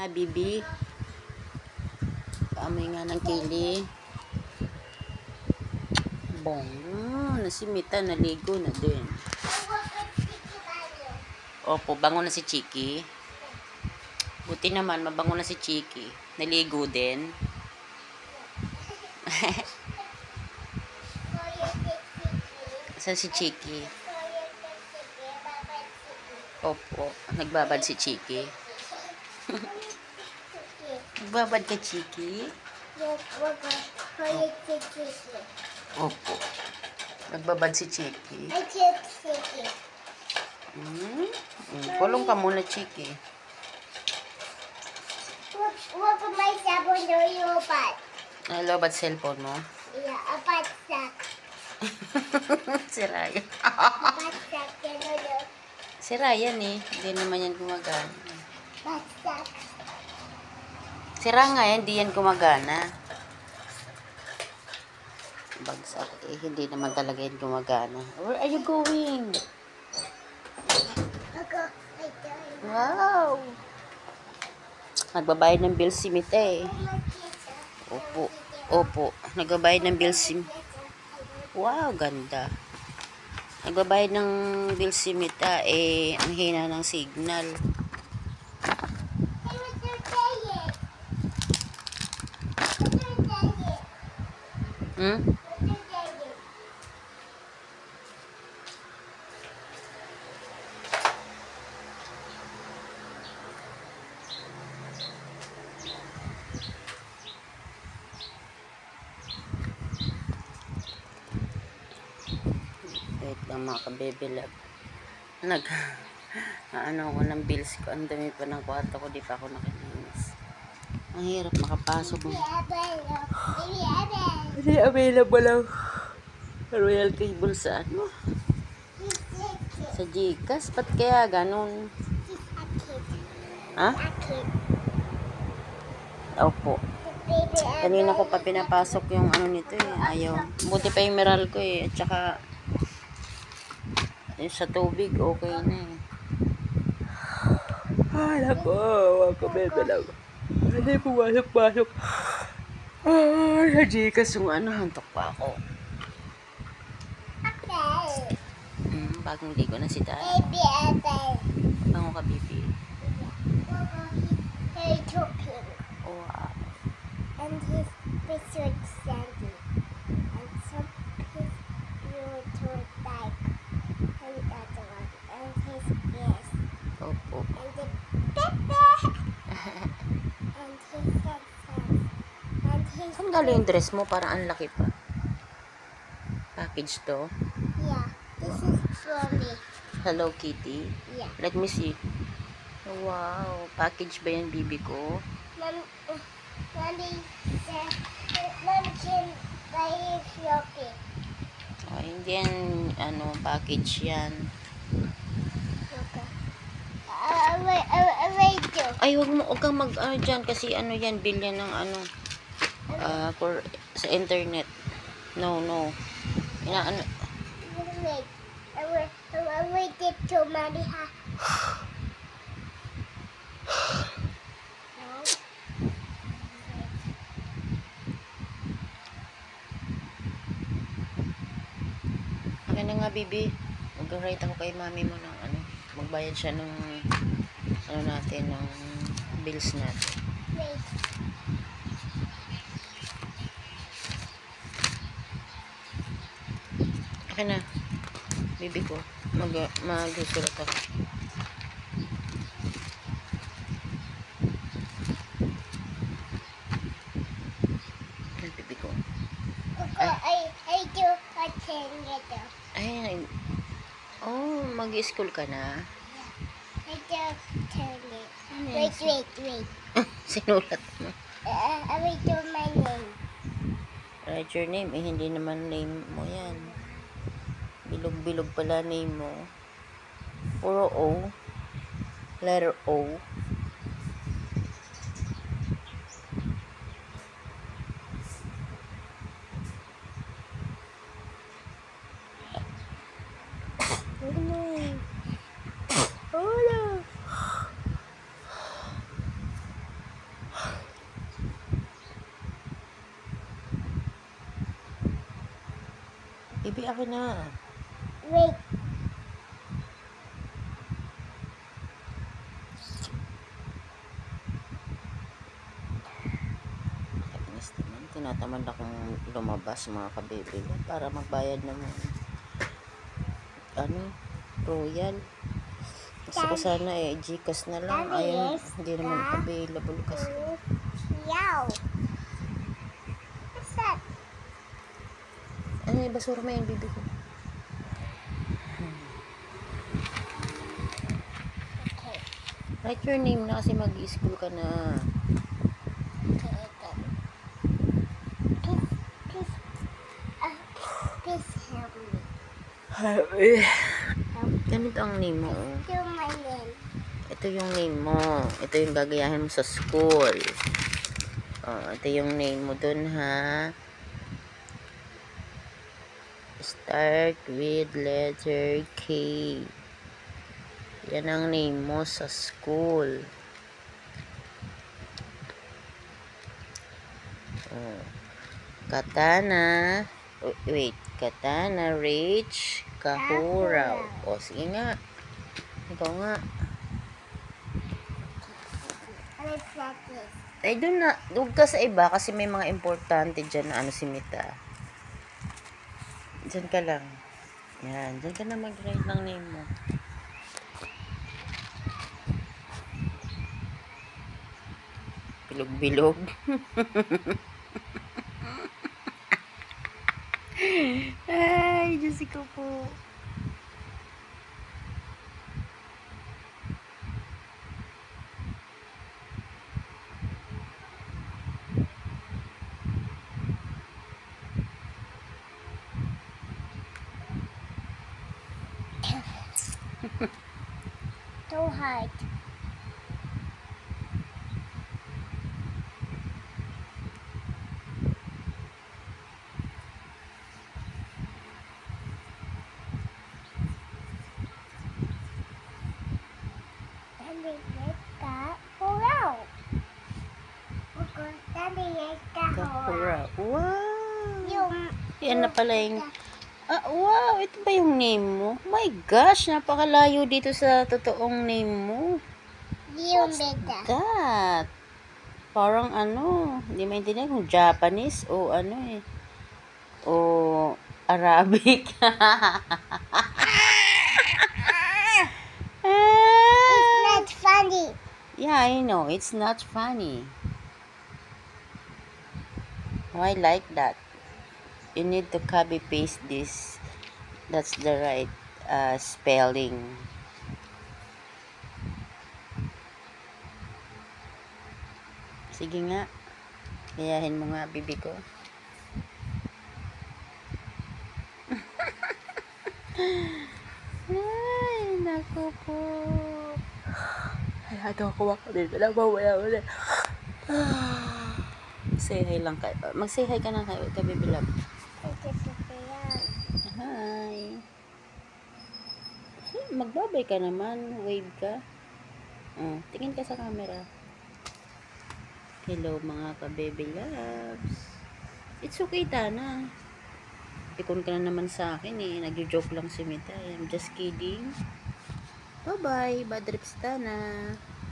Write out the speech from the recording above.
Nga, bibi. Kaamoy nga ng kili. Bong. Nasimita, naligo na din. Opo, bango na si Chiki. Buti naman, mabango na si Chiki. Naligo din. Saan si Chiki? Opo, nagbabad si Chiki. Nagbabad ka, Chiki? Opo. Nagbabad si Chiki. Kulong ka muna, Chiki. What put my cellphone on your butt? Lobat cellphone mo? Yeah, a butt sack. Si Ryan. Butt sack, Si Ryan eh. Hindi naman yan gumagana. butt sack. Sira nga yan, hindi yan gumagana. Bagsak eh, hindi naman talaga yan gumagana. Where are you going? Wow! Nagbabayad ng bill si Mita eh. Opo. Opo. Nagbabayad ng bill si... Wow, ganda. Nagbabayad ng bill si Mita eh, ang hina ng signal. Wait lang mga kabebe love. Ano ko ng bills ko. Ang dami pa ng kwarto ko. Di pa ako nakalinis. Ang hirap makapasok mo. Hindi available lang. Royal cable sa ano? Sa Gcash. Ba't kaya ganun? Ha? Opo. Kanina ko pa pinapasok yung ano nito eh. Ayaw. Buti pa yung meral ko eh. At saka sa tubig, okay na eh. Ay, nako. Ako, bebe lang. Hindi pumasok-pasok. Ay, sa Gcash yung ano, hantok pa ako. Bagong ligo na si Dad. Bango ka, baby. Wow. And his picture sandy. And some his YouTube like. And that one. And his yes. Opo. And the Pepe. And his senses. And his Saan galing yung dress mo? Parang ang laki pa. Package to. yeah. This is for me. Hello Kitty. Yeah. Let me see. Wow. Package ba yan, bibi ko? Mommy can buy it shopping. Oh, hindi yan, ano, package yan. Okay. Wait, Ay, wag kang mag, dyan, kasi ano yan, bill yan ng ano, for, sa internet. No. Ano, wait. I waited till Mommy has. akin na nga, bibi. Mag-write ako kay mami mo ng ano, magbayad siya ng, ano natin, ng bills natin. Wait. Akin na, bibi ko. Magsusulat ako. Ayan, bibi ko. I do attend it. Ay, oh, mag-school ka na? I do attend it. Ano yan? Wait. Sinulat mo. I will do my name. Write your name. Eh, hindi naman name mo yan. Bilog-bilog pala name mo. Puro O. Letter O. Bibi, akin na. Wait. Kainis naman. Tinatamad akong lumabas mga kabebe para magbayad ng Royal. Gusto ko sana Gcash na lang. Ayun, hindi naman available kasi. Yow. What's that? Ano yung basura mo yung bibi ko? Okay. Write your name na kasi mag-i-school ka na. Okay. Please help me. Help. Ganito ang name mo. Do my name. Ito yung name mo. Ito yung gagayahin mo sa school. Ito yung name mo dun, ha? Start with letter K. Yan ang name mo sa school. Katana. Wait. Katana Rach Kahuraw. Sige nga. Ikaw nga. Let's practice. Ay, doon ka sa iba kasi may mga importante dyan na si Mita. Dyan ka lang. Yan. Dyan ka na mag-write ng name mo. Bilog-bilog. Ay, Diyos ko po. Too hard. Kahuraw. Wow! Yung Yan na pala yung... wow! Ito ba yung name mo? My gosh! Napakalayo dito sa totoong name mo. yung beta. That? Parang hindi maintindihan kung Japanese o o Arabic. It's not funny. Yeah, I know. It's not funny. Why like that? You need to copy paste this. That's the right spelling. Sige nga. Gayahin mo nga, bibi ko. Ay, naku po. Ay, ako dito. Wala. Say hi lang kayo. Mag-say hi ka na kayo, Baby Love. Hi. Magbabay ka naman. Wave ka. Tingin ka sa camera. Hello mga ka-baby loves. It's okay, Tana. Pikon ka na naman sa akin eh. Nag-joke lang si Mita. I'm just kidding. Bye-bye. Bad trips, Tana.